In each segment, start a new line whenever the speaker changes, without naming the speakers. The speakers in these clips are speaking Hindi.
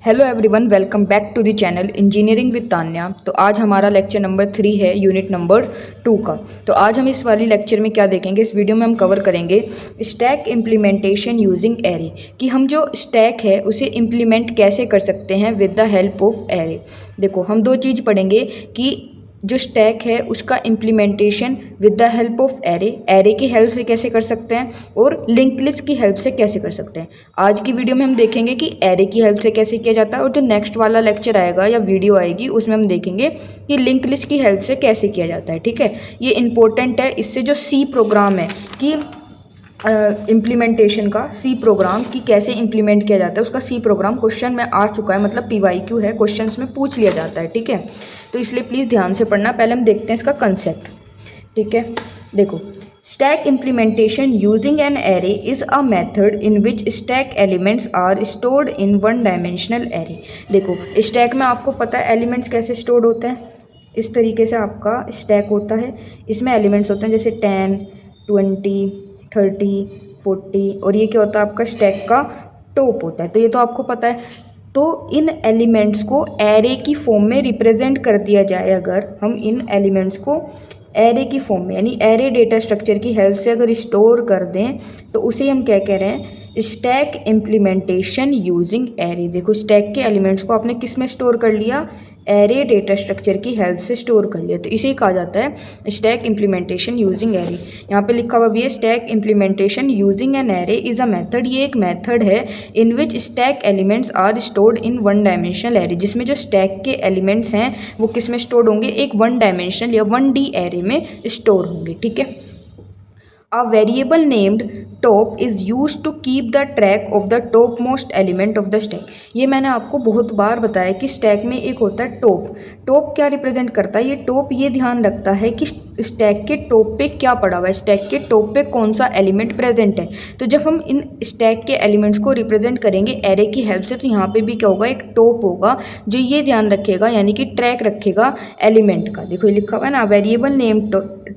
Hello everyone, welcome back to the channel engineering with Tanya. तो आज हमारा लेक्चर नंबर 3 है यूनिट नंबर 2 का। तो आज हम इस वाली लेक्चर में क्या देखेंगे, इस वीडियो में हम कवर करेंगे स्टैक इम्प्लीमेंटेशन यूजिंग एरे, कि हम जो स्टैक है उसे इम्प्लीमेंट कैसे कर सकते हैं with the help of array. देखो, हम दो चीज़ पढ़ेंगे कि जो स्टैक है उसका implementation with the help of array, array की हेल्प से कैसे कर सकते हैं और लिंक लिस्ट की हेल्प से कैसे कर सकते हैं। आज की वीडियो में हम देखेंगे कि एरे की हेल्प से कैसे किया जाता है, और जो नेक्स्ट वाला लेक्चर आएगा या वीडियो आएगी उसमें हम देखेंगे कि लिंक लिस्ट की हेल्प से कैसे किया जाता है। ठीक है, ये इंपॉर्टेंट है। इससे जो सी प्रोग्राम है कि इम्प्लीमेंटेशन का सी प्रोग्राम कि कैसे इम्प्लीमेंट किया जाता है, उसका सी प्रोग्राम क्वेश्चन में आ चुका है, मतलब PYQ है, क्वेश्चंस में पूछ लिया जाता है। ठीक है, तो इसलिए प्लीज़ ध्यान से पढ़ना। पहले हम देखते हैं इसका कंसेप्ट। ठीक है, देखो, stack implementation using an array is a method in which stack elements are stored in one dimensional array. देखो, स्टैक में आपको पता है एलिमेंट्स कैसे स्टोर्ड होते हैं। इस तरीके से आपका स्टैक होता है, इसमें एलिमेंट्स होते हैं जैसे 10, 20, 30, 40, और ये क्या होता है आपका स्टैक का टॉप होता है। तो ये तो आपको पता है। तो इन एलिमेंट्स को एरे की फॉर्म में रिप्रेजेंट कर दिया जाए, अगर हम इन एलिमेंट्स को एरे की फॉर्म में यानी एरे डेटा स्ट्रक्चर की हेल्प से अगर स्टोर कर दें तो उसे हम क्या कह रहे हैं, स्टैक इम्प्लीमेंटेशन यूजिंग एरे। देखो, स्टैक के एलिमेंट्स को आपने किस में स्टोर कर लिया, एरे डेटा स्ट्रक्चर की हेल्प से स्टोर कर लिया, तो इसे ही कहा जाता है स्टैक इम्प्लीमेंटेशन यूजिंग एरे। यहाँ पे लिखा हुआ भी है stack implementation using an array is a method. ये एक मेथड है in which stack elements are stored in one dimensional array, जिसमें जो स्टैक के एलिमेंट्स हैं वो किस में स्टोर्ड होंगे, एक वन डायमेंशनल या 1D एरे में स्टोर होंगे। ठीक है, A variable named top is used to keep the track of the topmost element of the stack। ये मैंने आपको बहुत बार बताया कि स्टैक में एक होता है टॉप। टॉप क्या रिप्रेजेंट करता है, ये टॉप ये ध्यान रखता है कि स्टैक के टॉप पे क्या पड़ा हुआ है, स्टैक के टॉप पे कौन सा एलिमेंट प्रेजेंट है। तो जब हम इन स्टैक के एलिमेंट्स को रिप्रेजेंट करेंगे एरे की हेल्प से, तो यहाँ पे भी क्या होगा, एक टॉप होगा जो ये ध्यान रखेगा, यानी कि ट्रैक रखेगा एलिमेंट का। देखो, ये लिखा हुआ है ना, variable name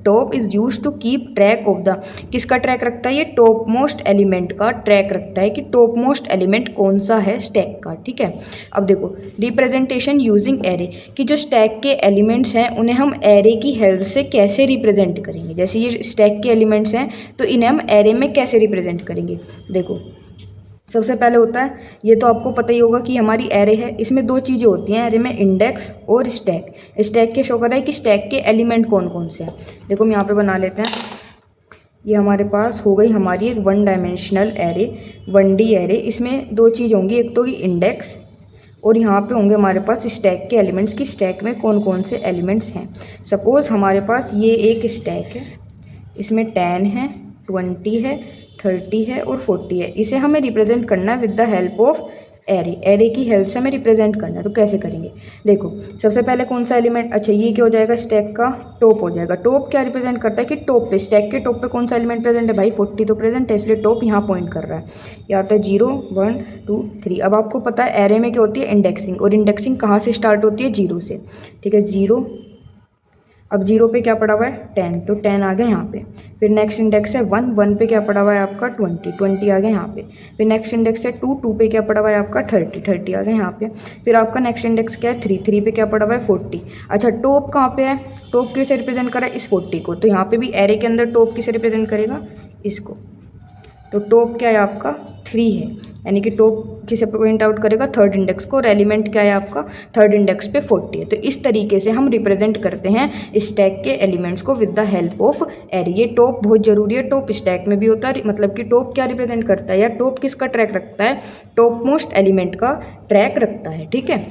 top is use to keep track of the, किसका ट्रैक रखता है, ये टॉप मोस्ट एलिमेंट का ट्रैक रखता है कि टॉप मोस्ट एलिमेंट कौन सा है स्टैक का। ठीक है, अब देखो रिप्रेजेंटेशन यूजिंग एरे, कि जो स्टैक के एलिमेंट्स हैं उन्हें हम एरे की हेल्प से कैसे रिप्रेजेंट करेंगे। जैसे ये स्टैक के एलिमेंट्स हैं तो इन्हें हम एरे में कैसे रिप्रेजेंट करेंगे। देखो, सबसे पहले होता है, ये तो आपको पता ही होगा कि हमारी एरे है, इसमें दो चीज़ें होती हैं एरे में, इंडेक्स और स्टैक। स्टैक के शो कर रहा है कि स्टैक के एलिमेंट कौन कौन से हैं। देखो, हम यहाँ पे बना लेते हैं, ये हमारे पास हो गई हमारी एक one dimensional array, 1D array. इसमें दो चीज़ होंगी, एक तो इंडेक्स और यहाँ पे होंगे हमारे पास स्टैक के एलिमेंट्स, की स्टैक में कौन कौन से एलिमेंट्स हैं। सपोज़ हमारे पास ये एक स्टैक है, इसमें 10 है, 20 है, 30 है और 40 है। इसे हमें रिप्रेजेंट करना है with the help of array, array की हेल्प से हमें रिप्रेजेंट करना है। तो कैसे करेंगे, देखो, सबसे पहले कौन सा एलिमेंट, अच्छा ये क्या हो जाएगा, स्टैक का टॉप हो जाएगा। टॉप क्या रिप्रेजेंट करता है कि टॉप पे, स्टैक के टॉप पे कौन सा एलिमेंट प्रेजेंट है, भाई 40 तो प्रेजेंट है, इसलिए टॉप यहाँ पॉइंट कर रहा है। या तो 0, 1, 2, 3। अब आपको पता है एरे में क्या होती है, इंडेक्सिंग, और इंडेक्सिंग कहाँ से स्टार्ट होती है, 0 से। ठीक है, 0, अब 0 पे क्या पड़ा हुआ है, 10, तो 10 आ गया यहाँ पे। फिर नेक्स्ट इंडेक्स है 1, 1 पे क्या पड़ा हुआ है आपका 20, 20 आ गया यहाँ पे। फिर नेक्स्ट इंडेक्स है 2, 2 पे क्या पड़ा हुआ है आपका 30, 30 आ गया यहाँ पे। फिर आपका नेक्स्ट इंडेक्स क्या है 3, 3 पे क्या पड़ा हुआ है 40। अच्छा, टॉप कहाँ पे है, टॉप किसे रिप्रेजेंट करा है, इस 40 को। तो यहाँ पे भी एरे के अंदर टॉप किसे रिप्रेजेंट करेगा, इसको। तो टॉप क्या है आपका 3 है, यानी कि टॉप किसे पॉइंट आउट करेगा, थर्ड इंडेक्स को, और एलिमेंट क्या है आपका थर्ड इंडेक्स पे 40 है। तो इस तरीके से हम रिप्रेजेंट करते हैं स्टैक के एलिमेंट्स को with the help of array. ये टॉप बहुत जरूरी है, टॉप स्टैक में भी होता है, मतलब कि टॉप क्या रिप्रेजेंट करता है या टॉप किसका ट्रैक रखता है, टॉप मोस्ट एलिमेंट का ट्रैक रखता है। ठीक है,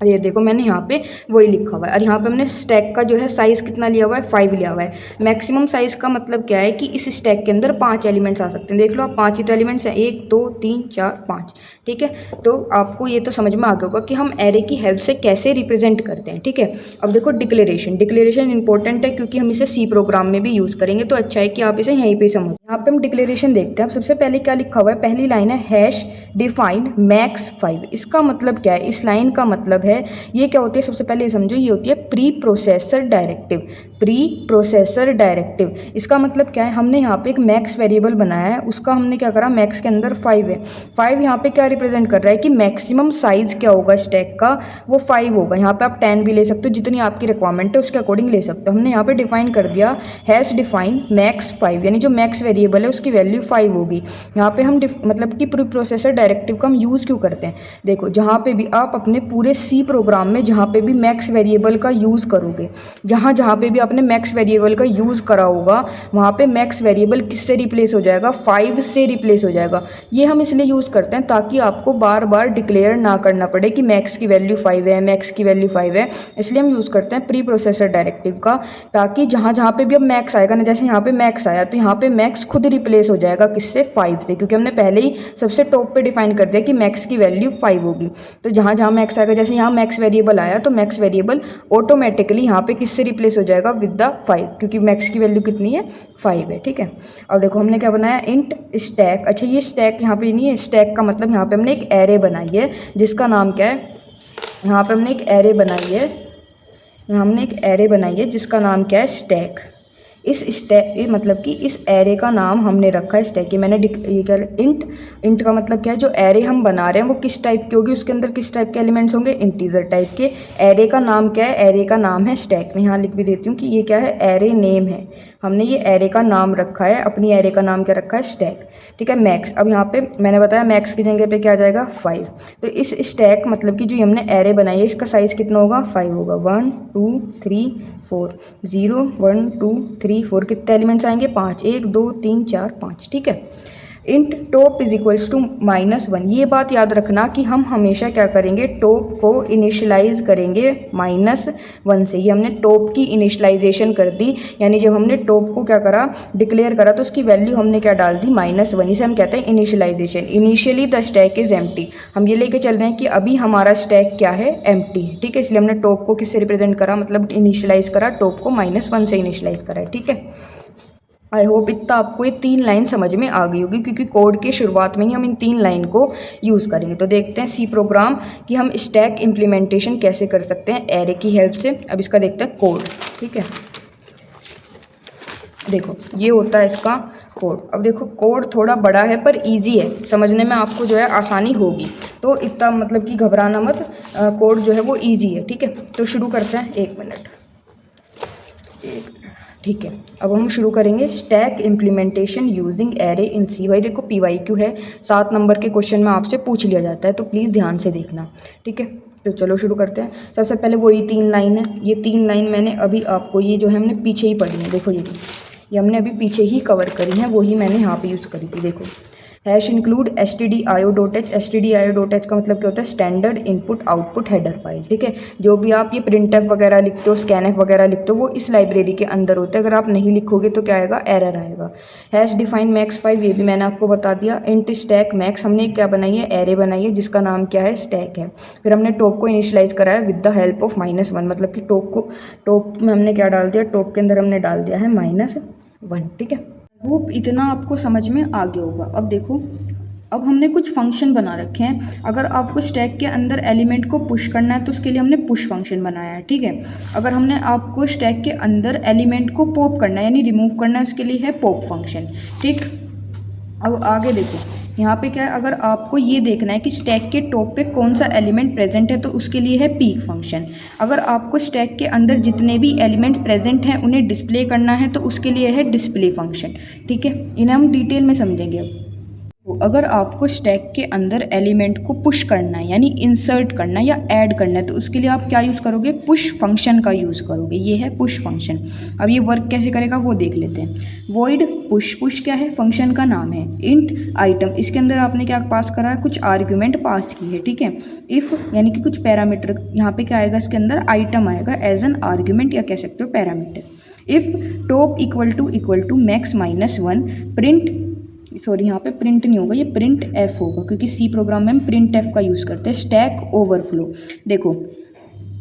ये देखो मैंने यहाँ पे वही लिखा हुआ है, और यहाँ पे हमने स्टैक का जो है साइज़ कितना लिया हुआ है, 5 लिया हुआ है। मैक्सिमम साइज़ का मतलब क्या है कि इस स्टैक के अंदर 5 एलिमेंट्स आ सकते हैं। देख लो आप, 5 ही तो एलिमेंट्स हैं, 1, 2, 3, 4, 5। ठीक है, तो आपको ये तो समझ में आ गया होगा कि हम एरे की हेल्प से कैसे रिप्रेजेंट करते हैं। ठीक है, अब देखो डिक्लेरेशन, डिक्लेरेशन इंपॉर्टेंट है क्योंकि हम इसे सी प्रोग्राम में भी यूज़ करेंगे, तो अच्छा है कि आप इसे यहीं पर समझो। यहाँ पे हम डिक्लेरेशन देखते हैं। अब सबसे पहले क्या लिखा हुआ है, पहली लाइन है हैश डिफाइन मैक्स 5। इसका मतलब क्या है, इस लाइन का मतलब है है। ये क्या होती है, सबसे पहले ये समझो, ये होती है pre processor directive. Pre processor directive इसका मतलब क्या है, हमने यहाँ पे एक मैक्स वेरिएबल बनाया है, उसका हमने क्या करा, मैक्स के अंदर 5 है। 5 यहाँ पे क्या रिप्रेजेंट कर रहा है कि मैक्सिमम साइज क्या होगा स्टैक का, वो 5 होगा। यहाँ पे आप 10 भी ले सकते हो, जितनी आपकी रिक्वायरमेंट है उसके अकॉर्डिंग ले सकते हो। हमने यहाँ पे डिफाइन कर दिया हैज़ डिफाइन मैक्स 5, यानी जो मैक्स वेरिएबल है उसकी वैल्यू 5 होगी। यहाँ पे हम मतलब कि प्री प्रोसेसर डायरेक्टिव का हम यूज़ क्यों करते हैं, देखो जहाँ पे भी आप अपने पूरे सी प्रोग्राम में जहाँ पे भी मैक्स वेरिएबल का यूज़ करोगे, जहाँ जहाँ पे भी आपने मैक्स वेरिएबल का यूज़ करा होगा, वहाँ पे मैक्स वेरिएबल किससे रिप्लेस हो जाएगा, 5 से रिप्लेस हो जाएगा। ये हम इसलिए यूज़ करते हैं ताकि आपको बार बार डिक्लेयर ना करना पड़े कि मैक्स की वैल्यू 5 है, मैक्स की वैल्यू 5 है। इसलिए हम यूज़ करते हैं प्री प्रोसेसर डायरेक्टिव का, ताकि जहाँ जहाँ पे भी अब मैक्स आएगा ना, जैसे यहाँ पे मैक्स आया तो यहाँ पे मैक्स खुद रिप्लेस हो जाएगा किससे, 5 से, क्योंकि हमने पहले ही सबसे टॉप पे डिफाइन कर दिया कि मैक्स की वैल्यू 5 होगी। तो जहाँ जहाँ मैक्स आएगा, जैसे यहाँ मैक्स वेरिएबल आया तो मैक्स वेरिएबल ऑटोमेटिकली यहाँ पे किससे रिप्लेस हो जाएगा, विद द 5, क्योंकि मैक्स की वैल्यू कितनी है, 5 है। ठीक है, अब देखो हमने क्या बनाया, इंट स्टैक। अच्छा ये स्टैक यहाँ पे नहीं है, स्टैक का मतलब यहाँ पे हमने एक एरे बनाई है जिसका नाम क्या है, यहाँ पे हमने एक एरे बनाई है, यहाँ हमने एक एरे बनाई है जिसका नाम क्या है, स्टैक। इस स्टैक मतलब कि इस एरे का नाम हमने रखा है स्टैक। ये मैंने ये क्या, इंट का मतलब क्या है, जो एरे हम बना रहे हैं वो किस टाइप की होगी, उसके अंदर किस टाइप के एलिमेंट्स होंगे, इंटीजर टाइप के। एरे का नाम क्या है, एरे का नाम है स्टैक। मैं यहाँ लिख भी देती हूँ कि ये क्या है, एरे नेम है। हमने ये एरे का नाम रखा है, अपनी एरे का नाम क्या रखा है, स्टैक। ठीक है, मैक्स। अब यहाँ पे मैंने बताया मैक्स की जगह पे क्या आ जाएगा, 5। तो इस स्टैक मतलब कि जो हमने एरे बनाई है इसका साइज़ कितना होगा, 5 होगा। 1 2 3 4 0 1 2 3 4 कितने एलिमेंट्स आएंगे, 5। 1 2 3 4 5। ठीक है, int top is equals to -1। ये बात याद रखना कि हम हमेशा क्या करेंगे, टॉप को इनिशियलाइज करेंगे -1 से। ये हमने टॉप की इनिशियलाइजेशन कर दी, यानी जब हमने टॉप को क्या करा, डिक्लेयर करा, तो उसकी वैल्यू हमने क्या डाल दी, -1। इसे हम कहते हैं initialization. Initially the stack is empty. हम ये लेके चल रहे हैं कि अभी हमारा स्टैक क्या है, एम्प्टी। ठीक है, इसलिए हमने टॉप को किससे रिप्रेजेंट करा, मतलब इनिशियलाइज करा, टॉप को -1 से इनिशियलाइज करा है। ठीक है, आई होप इतना आपको ये 3 लाइन समझ में आ गई होगी, क्योंकि कोड के शुरुआत में ही हम इन 3 लाइन को यूज़ करेंगे। तो देखते हैं सी प्रोग्राम कि हम स्टैक इम्प्लीमेंटेशन कैसे कर सकते हैं एरे की हेल्प से। अब इसका देखते हैं कोड। ठीक है, देखो ये होता है इसका कोड। अब देखो कोड थोड़ा बड़ा है पर इजी है, समझने में आपको जो है आसानी होगी, तो इतना मतलब कि घबराना मत, कोड जो है वो इजी है। ठीक है, तो शुरू करते हैं। 1 मिनट। ठीक है, अब हम शुरू करेंगे stack implementation using array in C. भाई देखो PYQ है, 7 नंबर के क्वेश्चन में आपसे पूछ लिया जाता है, तो प्लीज़ ध्यान से देखना। ठीक है, तो चलो शुरू करते हैं। सबसे पहले वही 3 लाइन है, ये 3 लाइन मैंने अभी आपको, ये जो है हमने पीछे ही पढ़ी है। देखो ये हमने अभी पीछे ही कवर करी हैं, वही मैंने यहाँ पे यूज़ करी थी। देखो हैश इंक्लूड stdio.h। stdio.h का मतलब क्या होता है, standard input output header file. ठीक है, जो भी आप ये printf वगैरह लिखते हो, scanf वगैरह लिखते हो, वो इस लाइब्रेरी के अंदर होता है। अगर आप नहीं लिखोगे तो क्या आएगा, एरर आएगा। हैश डिफाइन मैक्स 5, ये भी मैंने आपको बता दिया। इंट स्टैक मैक्स, हमने क्या बनाई है, एरे बनाई है जिसका नाम क्या है, स्टैक है। फिर हमने टॉप को इनिशियलाइज करा है विद द हेल्प ऑफ -1, मतलब कि टॉप में हमने क्या डाल दिया, टॉप के अंदर हमने डाल दिया है -1। ठीक है, वो इतना आपको समझ में आ गया होगा। अब देखो, अब हमने कुछ फंक्शन बना रखे हैं। अगर आपको स्टैक के अंदर एलिमेंट को पुश करना है तो उसके लिए हमने पुश फंक्शन बनाया है। ठीक है, अगर हमने आपको स्टैक के अंदर एलिमेंट को पॉप करना है यानी रिमूव करना है, उसके लिए है पॉप फंक्शन। ठीक, अब आगे देखो, यहाँ पे क्या है, अगर आपको ये देखना है कि स्टैक के टॉप पे कौन सा एलिमेंट प्रेजेंट है तो उसके लिए है पीक फंक्शन। अगर आपको स्टैक के अंदर जितने भी एलिमेंट्स प्रेजेंट हैं उन्हें डिस्प्ले करना है तो उसके लिए है डिस्प्ले फंक्शन। ठीक है, इन्हें हम डिटेल में समझेंगे अब। तो अगर आपको स्टैक के अंदर एलिमेंट को पुश करना है यानी इंसर्ट करना है या ऐड करना है तो उसके लिए आप क्या यूज़ करोगे, पुश फंक्शन का यूज़ करोगे। ये है पुश फंक्शन। अब ये वर्क कैसे करेगा वो देख लेते हैं। वॉइड पुश, पुश क्या है, फंक्शन का नाम है। इंट आइटम, इसके अंदर आपने क्या पास करा है, कुछ आर्ग्यूमेंट पास की है। ठीक है, इफ़ यानी कि कुछ पैरामीटर, यहाँ पे क्या आएगा, इसके अंदर आइटम आएगा एज एन आर्ग्यूमेंट या कह सकते हो parameter. If top equal to max -1 print, sorry यहाँ पे प्रिंट नहीं होगा, ये प्रिंट एफ होगा, क्योंकि सी प्रोग्राम में हम प्रिंट एफ का यूज़ करते हैं। स्टैक ओवरफ्लो, देखो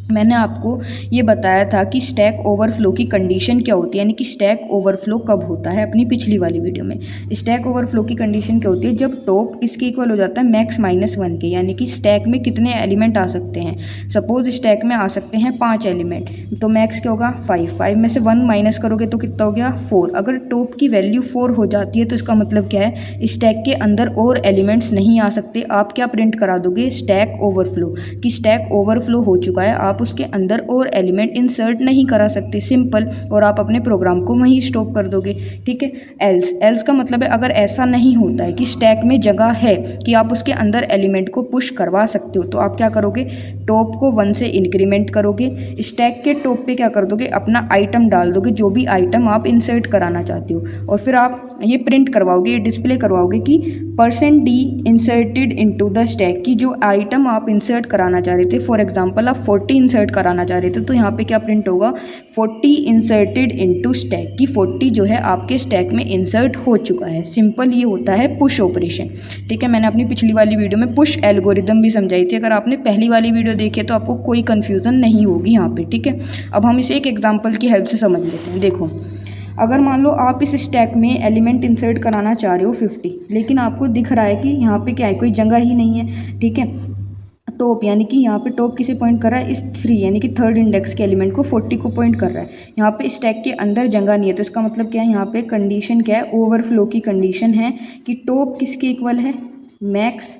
मैंने आपको ये बताया था कि स्टैक ओवरफ्लो की कंडीशन क्या होती है, यानी कि स्टैक ओवरफ्लो कब होता है अपनी पिछली वाली वीडियो में। स्टैक ओवरफ्लो की कंडीशन क्या होती है, जब टॉप किसके इक्वल हो जाता है, मैक्स माइनस 1 के, यानी कि स्टैक में कितने एलिमेंट आ सकते हैं। सपोज स्टैक में आ सकते हैं 5 एलिमेंट, तो मैक्स क्या होगा 5 में से 1 माइनस करोगे तो कितना हो गया 4। अगर टॉप की वैल्यू 4 हो जाती है तो इसका मतलब क्या है, स्टैक के अंदर और एलिमेंट्स नहीं आ सकते। आप क्या प्रिंट करा दोगे, स्टैक ओवरफ्लो, कि स्टैक ओवरफ्लो हो चुका है, आप उसके अंदर और एलिमेंट इंसर्ट नहीं करा सकते, सिंपल, और आप अपने प्रोग्राम को वहीं स्टॉप कर दोगे। ठीक है। एल्स का मतलब है अगर ऐसा नहीं होता है कि स्टैक में जगह है कि आप उसके अंदर एलिमेंट को पुश करवा सकते हो, तो आप क्या करोगे, टॉप को 1 से इंक्रीमेंट करोगे, स्टैक के टॉप पे क्या कर दोगे, अपना आइटम डाल दोगे, जो भी आइटम आप इंसर्ट कराना चाहते हो, और फिर आप ये प्रिंट करवाओगे, ये डिस्प्ले करवाओगे कि %d inserted into the stack, की जो आइटम आप इंसर्ट कराना चाह रहे थे, फॉर एग्जांपल आप 40 इंसर्ट कराना चाह रहे थे, तो यहाँ पे क्या प्रिंट होगा, 40 इंसर्टेड इनटू स्टैक, की 40 जो है आपके स्टैक में इंसर्ट हो चुका है। सिंपल ये होता है पुश ऑपरेशन। ठीक है। मैंने अपनी पिछली वाली वीडियो में पुश एल्गोरिदम भी समझाई थी, अगर आपने पहली वाली वीडियो देखी है तो आपको कोई कन्फ्यूज़न नहीं होगी यहाँ पे। ठीक है। अब हम इसे एक एग्जाम्पल की हेल्प से समझ लेते हैं। देखो, अगर मान लो आप इस स्टैक में एलिमेंट इंसर्ट कराना चाह रहे हो 50, लेकिन आपको दिख रहा है कि यहाँ पे क्या है, कोई जगह ही नहीं है। ठीक है। टॉप, यानी कि यहाँ पे टॉप किसे पॉइंट कर रहा है, इस 3 यानी कि थर्ड इंडेक्स के एलिमेंट को 40 को पॉइंट कर रहा है। यहाँ पे स्टैक के अंदर जगह नहीं है, तो इसका मतलब क्या है, यहाँ पे कंडीशन क्या है, ओवरफ्लो की कंडीशन है कि टॉप किसके इक्वल है, मैक्स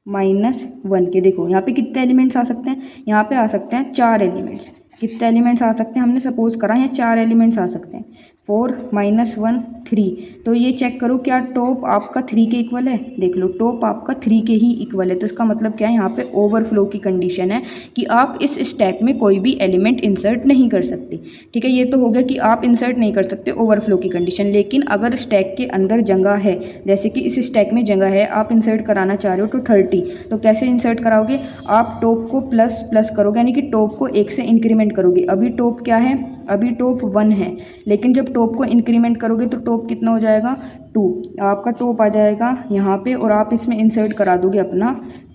माइनस 1 के। देखो यहाँ पे कितने एलिमेंट्स आ सकते हैं, यहाँ पे आ सकते हैं 4 एलिमेंट्स। कितने एलिमेंट्स आ सकते हैं, हमने सपोज करा यहाँ 4 एलिमेंट्स आ सकते हैं, 4 माइनस 1 3। तो ये चेक करो क्या टॉप आपका 3 के इक्वल है, देख लो टॉप आपका 3 के ही इक्वल है। तो इसका मतलब क्या है, यहाँ पे ओवरफ्लो की कंडीशन है कि आप इस स्टैक में कोई भी एलिमेंट इंसर्ट नहीं कर सकते। ठीक है। ये तो हो गया कि आप इंसर्ट नहीं कर सकते, ओवरफ्लो की कंडीशन। लेकिन अगर स्टैक के अंदर जगह है, जैसे कि इस स्टैक में जगह है, आप इंसर्ट कराना चाह रहे हो तो 30, तो कैसे इंसर्ट कराओगे, आप टॉप को प्लस प्लस करोगे, यानी कि टॉप को 1 से इंक्रीमेंट करोगे। अभी टॉप क्या है, अभी टॉप 1 है, लेकिन जब टॉप को इंक्रीमेंट करोगे तो टॉप कितना हो जाएगा 2, आपका टॉप आ जाएगा यहाँ पे, और आप इसमें इंसर्ट करा दोगे अपना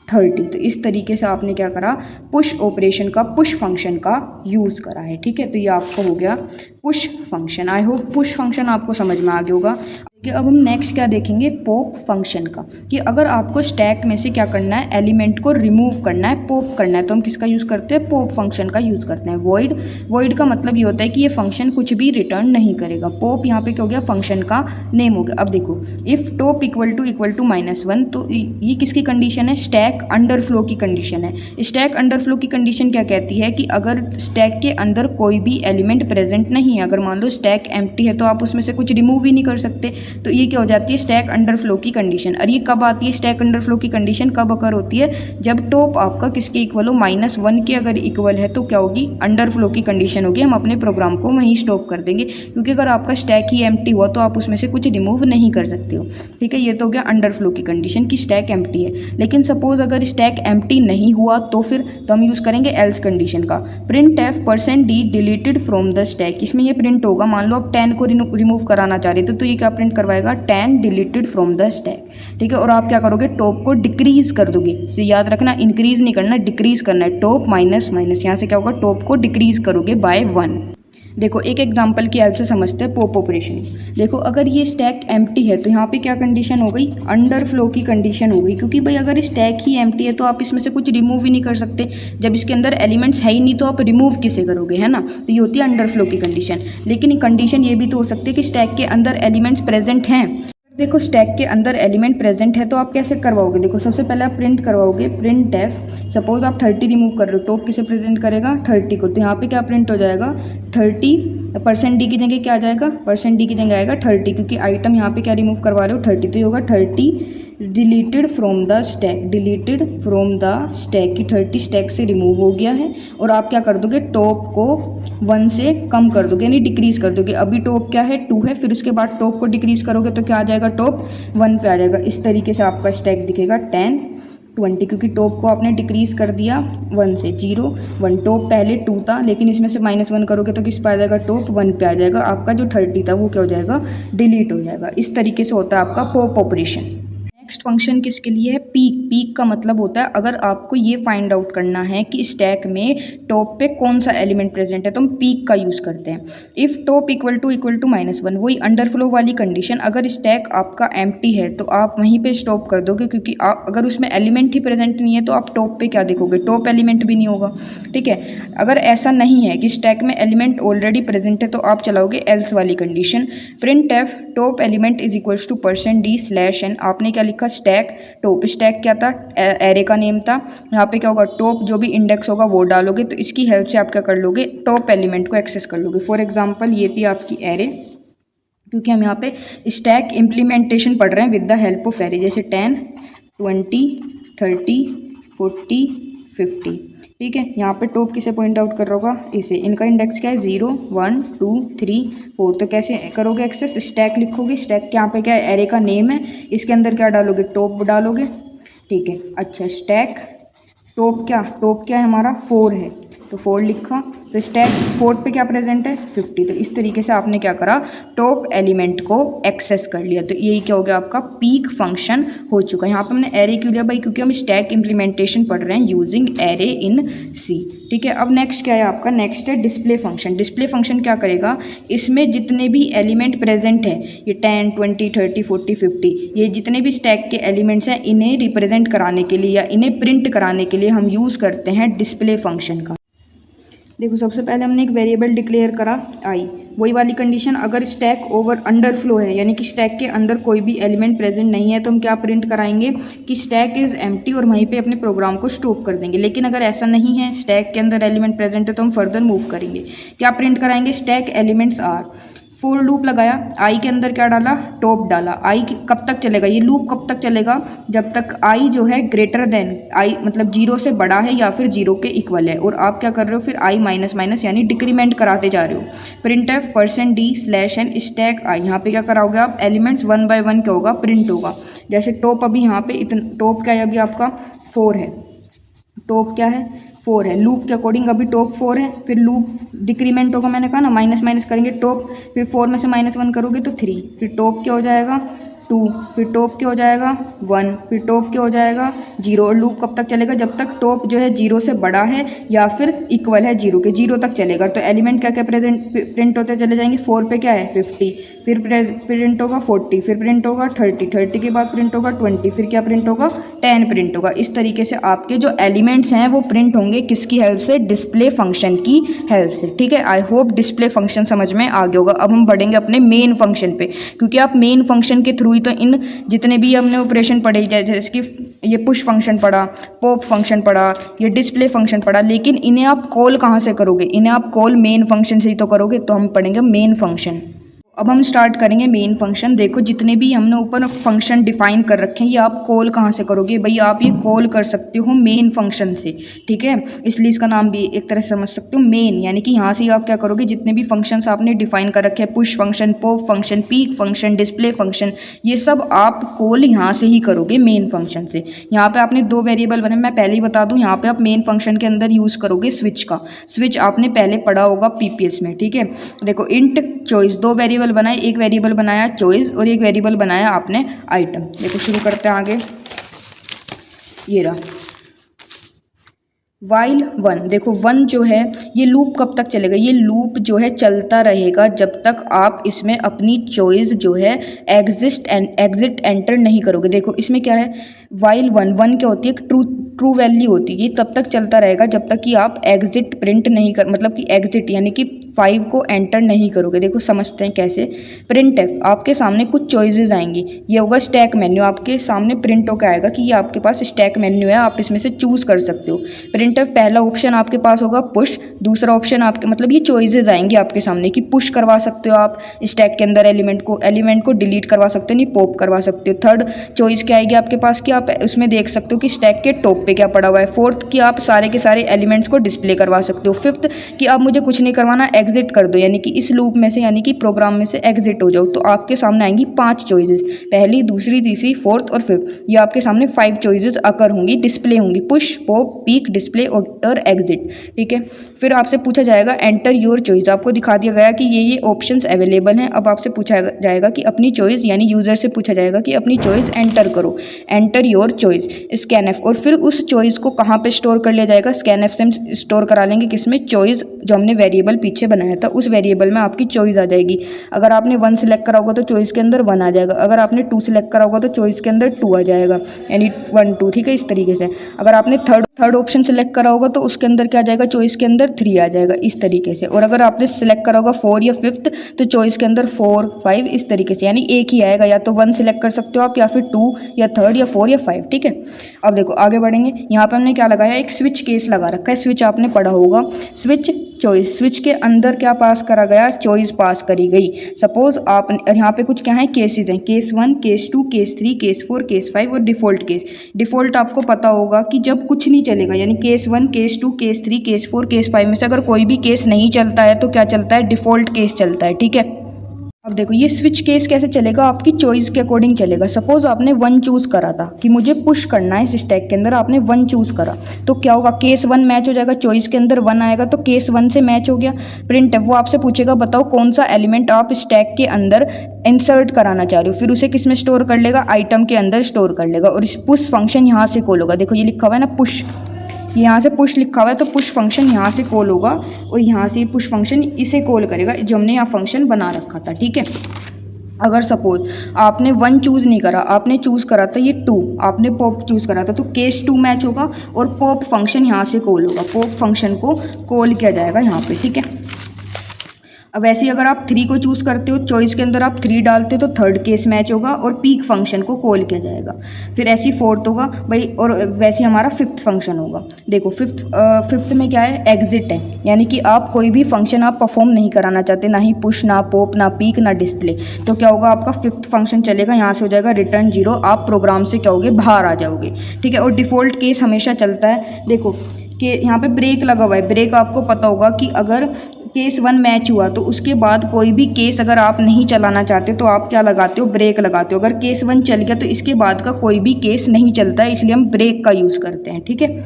30। तो इस तरीके से आपने क्या करा, पुश ऑपरेशन का, पुश फंक्शन का यूज़ करा है। ठीक है। तो ये आपका हो गया push function. I hope push function आपको समझ में आ गया होगा। कि अब हम नेक्स्ट क्या देखेंगे, पॉप फंक्शन का, कि अगर आपको स्टैक में से क्या करना है, एलिमेंट को रिमूव करना है, पॉप करना है, तो हम किसका यूज़ करते हैं, पॉप फंक्शन का यूज़ करते हैं। वॉइड का मतलब ये होता है कि ये फंक्शन कुछ भी रिटर्न नहीं करेगा। पॉप यहाँ पे क्या हो गया, फंक्शन का नेम हो गया। अब देखो, इफ़ टॉप इक्वल टू -1, तो ये किसकी कंडीशन है, स्टैक अंडरफ्लो की कंडीशन है। स्टैक अंडरफ्लो की कंडीशन क्या कहती है कि अगर स्टैक के अंदर कोई भी एलिमेंट प्रेजेंट नहीं है, अगर मान लो स्टैक एम्प्टी है, तो आप उसमें से कुछ रिमूव ही नहीं कर सकते, तो ये क्या हो जाती है, स्टैक अंडरफ्लो की कंडीशन। और ये कब आती है, स्टैक अंडरफ्लो की कंडीशन कब अकर होती है, जब टॉप आपका किसके इक्वल हो, -1 के अगर इक्वल है, तो क्या होगी, अंडरफ्लो की कंडीशन होगी। हम अपने प्रोग्राम को वहीं स्टॉप कर देंगे, क्योंकि अगर आपका स्टैक ही एम्प्टी हुआ तो आप उसमें से कुछ रिमूव नहीं कर सकते हो। ठीक है। ये तो हो गया अंडरफ्लो की कंडीशन कि स्टैक एम्प्टी है। लेकिन सपोज अगर स्टैक एम्प्टी नहीं हुआ तो फिर तो हम यूज़ करेंगे एल्स कंडीशन का, print F %d deleted from the stack. इसमें ये प्रिंट होगा, मान लो आप 10 को रिमूव कराना चाह रहे थे, तो ये क्या प्रिंट करवाएगा, 10 डिलीटेड फ्रॉम द स्टैक। ठीक है। और आप क्या करोगे, टॉप को डिक्रीज कर दोगे। इसे याद रखना, इंक्रीज नहीं करना, डिक्रीज करना है। टॉप माइनस माइनस, यहाँ से क्या होगा, टॉप को डिक्रीज करोगे बाय 1। देखो एक एग्जांपल की हेल्प से समझते हैं पॉप ऑपरेशन। देखो अगर ये स्टैक एम्प्टी है तो यहाँ पे क्या कंडीशन हो गई, अंडरफ्लो की कंडीशन हो गई, क्योंकि भाई अगर स्टैक ही एम्प्टी है तो आप इसमें से कुछ रिमूव ही नहीं कर सकते। जब इसके अंदर एलिमेंट्स है ही नहीं तो आप रिमूव किसे करोगे, है ना। तो ये होती है अंडरफ्लो की कंडीशन। लेकिन कंडीशन ये भी तो हो सकती है कि स्टैक के अंदर एलिमेंट्स प्रेजेंट हैं। देखो स्टैक के अंदर एलिमेंट प्रेजेंट है तो आप कैसे करवाओगे, देखो सबसे पहले आप प्रिंट करवाओगे, प्रिंट एफ। सपोज आप 30 रिमूव कर रहे हो, टॉप किसे प्रेजेंट करेगा, 30 को, तो यहाँ पे क्या प्रिंट हो जाएगा 30, %d की जगह क्या आ जाएगा, %d की जगह आएगा 30, क्योंकि आइटम यहाँ पे क्या रिमूव करवा रहे हो 30, तो ये होगा 30 deleted from the stack, deleted from the stack, की 30 स्टैक से रिमूव हो गया है। और आप क्या कर दोगे, टॉप को 1 से कम कर दोगे, यानी डिक्रीज कर दोगे। अभी टॉप क्या है 2 है, फिर उसके बाद टॉप को डिक्रीज करोगे तो क्या आ जाएगा, टॉप 1 पे आ जाएगा। इस तरीके से आपका स्टैक दिखेगा 10 20, क्योंकि टॉप को आपने डिक्रीज कर दिया 1 से, 0 1। टॉप पहले 2 था, लेकिन इसमें से -1 करोगे तो किस पे आ जाएगा, टॉप 1 पे आ जाएगा। आपका जो 30 था वो क्या हो जाएगा, डिलीट हो जाएगा। इस तरीके से होता है आपका पॉप ऑपरेशन। नेक्स्ट फंक्शन किसके लिए है, पीक। पीक का मतलब होता है अगर आपको ये फाइंड आउट करना है कि स्टैक में टॉप पे कौन सा एलिमेंट प्रेजेंट है तो हम पीक का यूज़ करते हैं। इफ़ टॉप इक्वल टू -1, वही अंडरफ्लो वाली कंडीशन, अगर स्टैक आपका एम्प्टी है तो आप वहीं पे स्टॉप कर दोगे, क्योंकि आप अगर उसमें एलिमेंट ही प्रेजेंट नहीं है तो आप टॉप पे क्या देखोगे, टॉप एलिमेंट भी नहीं होगा। ठीक है, अगर ऐसा नहीं है कि स्टैक में एलिमेंट ऑलरेडी प्रेजेंट है तो आप चलाओगे एल्स वाली कंडीशन। Print f top element is equals to %d/n। आपने क्या लिखा, स्टैक टॉप। स्टैक क्या था, एरे का नेम था। यहाँ पे क्या होगा, टॉप जो भी इंडेक्स होगा वो डालोगे, तो इसकी हेल्प से आप क्या कर लोगे, टॉप एलिमेंट को एक्सेस कर लोगे। फॉर एग्जांपल ये थी आपकी एरे, क्योंकि हम यहाँ पे स्टैक इम्प्लीमेंटेशन पढ़ रहे हैं with the help of array, जैसे 10, 20, 30, 40, 50। ठीक है, यहाँ पे टॉप किसे पॉइंट आउट कर रहा होगा, इसे। इनका इंडेक्स क्या है, 0, 1, 2, 3, 4। तो कैसे करोगे एक्सेस, स्टैक लिखोगे। स्टैक के यहाँ पे क्या है, एरे का नेम है, इसके अंदर क्या डालोगे, टॉप डालोगे। ठीक है, अच्छा स्टैक टॉप क्या है हमारा, 4 है तो 4 लिखा। तो स्टैक 4 पे क्या प्रेजेंट है, 50। तो इस तरीके से आपने क्या करा, टॉप एलिमेंट को एक्सेस कर लिया। तो यही क्या हो गया, आपका पीक फंक्शन हो चुका है। यहाँ पे हमने एरे क्यों लिया भाई, क्योंकि हम स्टैक इम्प्लीमेंटेशन पढ़ रहे हैं यूजिंग एरे इन सी। ठीक है, अब नेक्स्ट क्या है आपका, नेक्स्ट है डिस्प्ले फंक्शन। डिस्प्ले फंक्शन क्या करेगा, इसमें जितने भी एलिमेंट प्रेजेंट हैं, ये 10, 20, 30, 40, 50, ये जितने भी स्टैक के एलिमेंट्स हैं, इन्हें रिप्रेजेंट कराने के लिए या इन्हें प्रिंट कराने के लिए हम यूज़ करते हैं डिस्प्ले फंक्शन का। देखो, सबसे पहले हमने एक वेरिएबल डिक्लेयर करा आई, वही वाली कंडीशन। अगर स्टैक ओवर अंडरफ्लो है, यानी कि स्टैक के अंदर कोई भी एलिमेंट प्रेजेंट नहीं है, तो हम क्या प्रिंट कराएंगे कि स्टैक इज़ एम्प्टी, और वहीं पे अपने प्रोग्राम को स्टॉप कर देंगे। लेकिन अगर ऐसा नहीं है, स्टैक के अंदर एलिमेंट प्रेजेंट है, तो हम फर्दर मूव करेंगे। क्या प्रिंट कराएंगे, stack elements are. For loop लगाया, आई के अंदर क्या डाला, टॉप डाला। आई कब तक चलेगा, ये लूप कब तक चलेगा, जब तक आई जो है ग्रेटर देन आई, मतलब 0 से बड़ा है या फिर 0 के इक्वल है। और आप क्या कर रहे हो, फिर आई माइनस माइनस यानी डिक्रीमेंट कराते जा रहे हो। प्रिंट एफ %d/n स्टैक आई। यहाँ पे क्या कराओगे आप, एलिमेंट्स 1 by 1 क्या होगा, प्रिंट होगा। जैसे टॉप अभी यहाँ पे इतना, टॉप क्या है अभी आपका 4 है, टॉप क्या है 4 है। लूप के अकॉर्डिंग अभी टॉप 4 है, फिर लूप डिक्रीमेंट होगा, मैंने कहा ना, माइनस माइनस करेंगे टॉप, फिर 4 में से -1 करोगे तो 3, फिर टॉप क्या हो जाएगा 2, फिर टॉप क्या हो जाएगा 1, फिर टॉप क्या हो जाएगा 0। और लूप कब तक चलेगा, जब तक टॉप जो है 0 से बड़ा है या फिर इक्वल है 0 के, 0 तक चलेगा। तो एलिमेंट क्या क्या प्रिंट होते चले जाएंगे, 4 पे क्या है 50, फिर प्रिंट होगा 40, फिर प्रिंट होगा 30, 30 के बाद प्रिंट होगा 20, फिर क्या प्रिंट होगा 10 प्रिंट होगा। इस तरीके से आपके जो एलिमेंट्स हैं वो प्रिंट होंगे, किसकी हेल्प से, डिस्प्ले फंक्शन की हेल्प से। ठीक है, आई होप डिस्प्ले फंक्शन समझ में आ गया होगा। अब हम बढ़ेंगे अपने मेन फंक्शन पे, क्योंकि आप मेन फंक्शन के थ्रू ही तो इन जितने भी हमने ऑपरेशन पढ़े, जैसे कि ये पुश फंक्शन पढ़ा, पॉप फंक्शन पढ़ा, ये डिस्प्ले फंक्शन पढ़ा, लेकिन इन्हें आप कॉल कहाँ से करोगे, इन्हें आप कॉल मेन फंक्शन से ही तो करोगे। तो हम पढ़ेंगे मेन फंक्शन। अब हम स्टार्ट करेंगे मेन फंक्शन। देखो, जितने भी हमने ऊपर फंक्शन डिफाइन कर रखे हैं, ये आप कॉल कहाँ से करोगे भाई, आप ये कॉल कर सकते हो मेन फंक्शन से। ठीक है, इसलिए इसका नाम भी एक तरह से समझ सकते हो मेन, यानी कि यहाँ से आप क्या करोगे, जितने भी फंक्शंस आपने डिफाइन कर रखे हैं, push function, pop function, peak function, display function, ये सब आप कॉल यहाँ से ही करोगे मेन फंक्शन से। यहाँ पे आपने 2 वेरिएबल बने, मैं पहले ही बता दूँ, यहाँ पे आप मेन फंक्शन के अंदर यूज़ करोगे स्विच का। स्विच आपने पहले पढ़ा होगा पीपीएस में। ठीक है, देखो, इंट चॉइस, 2 वेरिएबल बनाए, एक वेरिएबल बनाया चॉइस और एक वेरिएबल बनाया आपने आइटम। देखो, शुरू करते हैं आगे। ये रहा वाइल 1। देखो 1 जो है ये लूप कब तक चलेगा, ये लूप जो है चलता रहेगा जब तक आप इसमें अपनी चॉइस जो है एग्जिट एंटर नहीं करोगे। देखो इसमें क्या है, वाइल 1 क्या होती है, ट्रू वैल्यू होती है। ये तब तक चलता रहेगा जब तक कि आप एग्जिट प्रिंट नहीं कर, मतलब कि एग्जिट यानी कि 5 को एंटर नहीं करोगे। देखो समझते हैं कैसे। प्रिंट एफ, आपके सामने कुछ चॉइसेस आएंगी, ये होगा स्टैक मेन्यू, आपके सामने प्रिंट होकर आएगा कि ये आपके पास स्टैक मेन्यू है, आप इसमें से चूज़ कर सकते हो। प्रिंट एफ पहला ऑप्शन आपके पास होगा पुश, दूसरा ऑप्शन आपके, मतलब ये चॉइसेस आएंगे आपके सामने कि पुश करवा सकते हो आप स्टैक के अंदर एलिमेंट को डिलीट करवा सकते हो, नहीं पॉप करवा सकते हो। थर्ड चॉइस क्या आएगी आपके पास कि आप आप उसमें देख सकते हो कि स्टैक के टॉप पे क्या पड़ा हुआ है। फोर्थ कि आप सारे के सारे एलिमेंट्स को डिस्प्ले करवा सकते हो। फिफ्थ कि आप मुझे कुछ नहीं करवाना, एग्जिट कर दो, यानी कि इस लूप में से यानी कि प्रोग्राम में से एग्जिट हो जाओ। तो आपके सामने आएंगी 5 चॉइसेस, पहली, दूसरी, तीसरी, फोर्थ और फिफ्थ। ये आपके सामने 5 चॉइसेस अकर होंगी, डिस्प्ले होंगी, पुश, पॉप, पीक, डिस्प्ले और एग्जिट। ठीक है, फिर आपसे पूछा जाएगा एंटर योर चॉइस। आपको दिखा दिया गया कि ये ऑप्शंस अवेलेबल हैं। अब आपसे पूछा जाएगा कि अपनी चॉइस, यानी यूजर से पूछा जाएगा कि अपनी चॉइस एंटर करो, एंटर योर चॉइस, स्कैनएफ। और फिर उस चॉइस को कहाँ पे स्टोर कर लिया जाएगा, स्कैनएफ से हम स्टोर करा लेंगे किसमें, चॉइस जो हमने वेरिएबल पीछे बनाया था उस वेरिएबल में आपकी चॉइस आ जाएगी। अगर आपने 1 सिलेक्ट करा होगा तो चॉइस के अंदर 1 आ जाएगा, अगर आपने 2 सिलेक्ट करा होगा तो चॉइस के अंदर 2 आ जाएगा, यानी 1 2। ठीक है, इस तरीके से। अगर आपने थर्ड ऑप्शन सेलेक्ट करा होगा तो उसके अंदर क्या आ जाएगा, चॉइस के अंदर 3 आ जाएगा, इस तरीके से। और अगर आपने सेलेक्ट करा होगा 4 या 5th तो चॉइस के अंदर 4 5 इस तरीके से, यानी एक ही आएगा, या तो 1 सिलेक्ट कर सकते हो आप, या फिर 2 या 3rd या 4 या 5। ठीक है, अब देखो आगे बढ़ेंगे। यहाँ पे हमने क्या लगाया, एक स्विच केस लगा रखा है। स्विच आपने पढ़ा होगा, स्विच चॉइस, स्विच के अंदर क्या पास करा गया, चॉइस पास करी गई। सपोज आप यहाँ पे कुछ क्या है, केसेस हैं, case 1, case 2, case 3, case 4, case 5 और डिफ़ॉल्ट केस। डिफ़ॉल्ट आपको पता होगा कि जब कुछ नहीं चलेगा, यानी case 1, case 2, case 3, case 4, case 5 में से अगर कोई भी केस नहीं चलता है तो क्या चलता है, डिफ़ॉल्ट केस चलता है। ठीक है, अब देखो ये स्विच केस कैसे चलेगा, आपकी चॉइस के अकॉर्डिंग चलेगा। सपोज आपने 1 चूज़ करा था कि मुझे पुश करना है इस स्टैक के अंदर, आपने 1 चूज़ करा तो क्या होगा, केस 1 मैच हो जाएगा, चॉइस के अंदर 1 आएगा तो केस 1 से मैच हो गया। प्रिंट वो आपसे पूछेगा बताओ कौन सा एलिमेंट आप स्टैक के अंदर इंसर्ट कराना चाह रहे हो, फिर उसे किस में स्टोर कर लेगा, आइटम के अंदर स्टोर कर लेगा। और इस पुश फंक्शन यहाँ से कॉल होगा, देखो ये लिखा हुआ है ना पुश, यहाँ से पुश लिखा हुआ है तो पुश फंक्शन यहाँ से कॉल होगा और यहाँ से पुश फंक्शन इसे कॉल करेगा जो हमने यहाँ फंक्शन बना रखा था। ठीक है, अगर सपोज आपने 1 चूज़ नहीं करा, आपने चूज़ करा था ये 2, आपने पॉप चूज़ करा था तो केस 2 मैच होगा और पॉप फंक्शन यहाँ से कॉल होगा, पॉप फंक्शन को कॉल किया जाएगा यहाँ पे। ठीक है, अब ऐसे ही अगर आप 3 को चूज़ करते हो, चॉइस के अंदर आप 3 डालते हो तो 3rd केस मैच होगा और पीक फंक्शन को कॉल किया जाएगा। फिर ऐसे ही 4th होगा भाई, और वैसे हमारा 5th फंक्शन होगा। देखो 5th में क्या है, एग्जिट है, यानी कि आप कोई भी फंक्शन आप परफॉर्म नहीं कराना चाहते, ना ही पुश, ना पॉप, ना पीक, ना डिस्प्ले, तो क्या होगा आपका 5th फंक्शन चलेगा, यहाँ से हो जाएगा रिटर्न 0, आप प्रोग्राम से क्या होगे, बाहर आ जाओगे। ठीक है, और डिफ़ॉल्ट केस हमेशा चलता है। देखो कि यहाँ पे ब्रेक लगा हुआ है, ब्रेक आपको पता होगा कि अगर केस 1 मैच हुआ तो उसके बाद कोई भी केस अगर आप नहीं चलाना चाहते तो आप क्या लगाते हो, ब्रेक लगाते हो। अगर केस 1 चल गया तो इसके बाद का कोई भी केस नहीं चलता है, इसलिए हम ब्रेक का यूज़ करते हैं। ठीक है,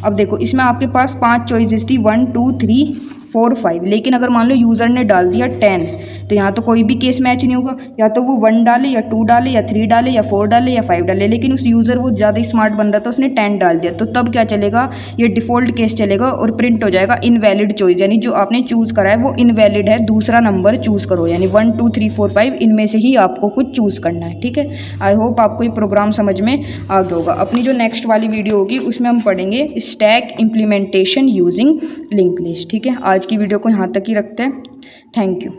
अब देखो इसमें आपके पास 5 चॉइसेस थी, 1 2 3 4 5, लेकिन अगर मान लो यूज़र ने डाल दिया 10 तो यहाँ तो कोई भी केस मैच नहीं होगा, या तो वो 1 डाले या 2 डाले या 3 डाले या 4 डाले या 5 डाले, लेकिन उस यूज़र वो ज़्यादा स्मार्ट बन रहा था, उसने 10 डाल दिया, तो तब क्या चलेगा, ये डिफ़ॉल्ट केस चलेगा और प्रिंट हो जाएगा इनवैलिड चॉइस, यानी जो आपने चूज़ करा है वो इनवैलिड है, दूसरा नंबर चूज़ करो, यानी 1 2 3 4 5 इनमें से ही आपको कुछ चूज़ करना है। ठीक है, आई होप आपको ये प्रोग्राम समझ में आ गया होगा। अपनी जो नेक्स्ट वाली वीडियो होगी उसमें हम पढ़ेंगे stack implementation using link list. ठीक है, आज की वीडियो को यहाँ तक ही रखते हैं। Thank you.